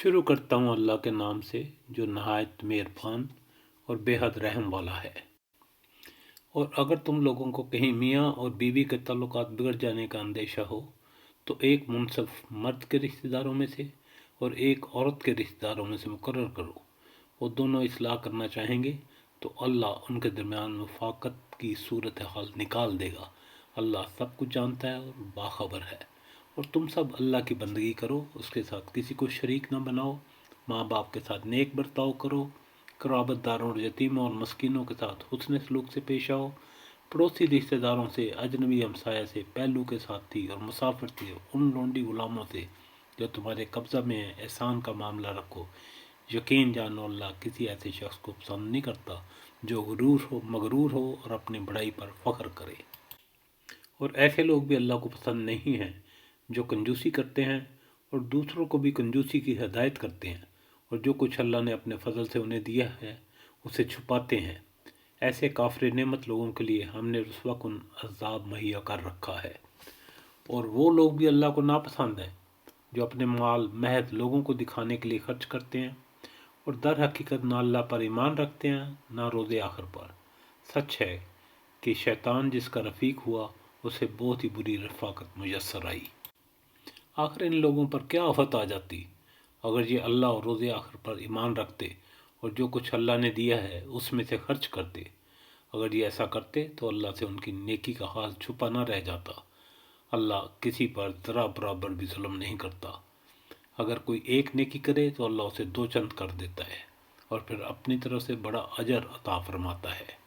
شروع کرتا ہوں اللہ کے نام سے جو نہایت مہربان اور بے حد رحم والا ہے۔ اور اگر تم لوگوں کو کہیں میاں اور بیوی کے تعلقات بگڑ جانے کا اندیشہ ہو تو ایک منصف مرد کے رشتہ داروں میں سے اور ایک عورت کے رشتہ داروں میں سے مقرر کرو۔ وہ دونوں اصلاح کرنا چاہیں گے تو اللہ ان کے درمیان مفاقت کی صورتحال نکال دے گا۔ اللہ سب کچھ جانتا ہے اور باخبر ہے۔ اور تم سب اللہ کی بندگی کرو، اس کے ساتھ کسی کو شریک نہ بناؤ، ماں باپ کے ساتھ نیک برتاؤ کرو، قرابت داروں اور یتیموں اور مسکینوں کے ساتھ حسن سلوک سے پیش آؤ، پڑوسی رشتہ داروں سے، اجنبی ہمسایہ سے، پہلو کے ساتھی اور مسافر سے، ان لونڈی غلاموں سے جو تمہارے قبضہ میں ہیں احسان کا معاملہ رکھو۔ یقین جانو اللہ کسی ایسے شخص کو پسند نہیں کرتا جو مغرور ہو اور اپنی بڑائی پر فخر کرے۔ اور ایسے لوگ بھی اللہ کو پسند نہیں ہیں جو کنجوسی کرتے ہیں اور دوسروں کو بھی کنجوسی کی ہدایت کرتے ہیں، اور جو کچھ اللہ نے اپنے فضل سے انہیں دیا ہے اسے چھپاتے ہیں۔ ایسے کافر نعمت لوگوں کے لیے ہم نے رسوا کن عذاب مہیا کر رکھا ہے۔ اور وہ لوگ بھی اللہ کو ناپسند ہیں جو اپنے مال محض لوگوں کو دکھانے کے لیے خرچ کرتے ہیں اور در حقیقت نہ اللہ پر ایمان رکھتے ہیں نہ روز آخر پر۔ سچ ہے کہ شیطان جس کا رفیق ہوا اسے بہت ہی بری رفاقت میسر آئی۔ آخر ان لوگوں پر کیا آفت آ جاتی اگر یہ اللہ اور روز آخر پر ایمان رکھتے اور جو کچھ اللہ نے دیا ہے اس میں سے خرچ کرتے۔ اگر یہ ایسا کرتے تو اللہ سے ان کی نیکی کا حال چھپا نہ رہ جاتا۔ اللہ کسی پر ذرا برابر بھی ظلم نہیں کرتا۔ اگر کوئی ایک نیکی کرے تو اللہ اسے دو چند کر دیتا ہے اور پھر اپنی طرف سے بڑا اجر عطا فرماتا ہے۔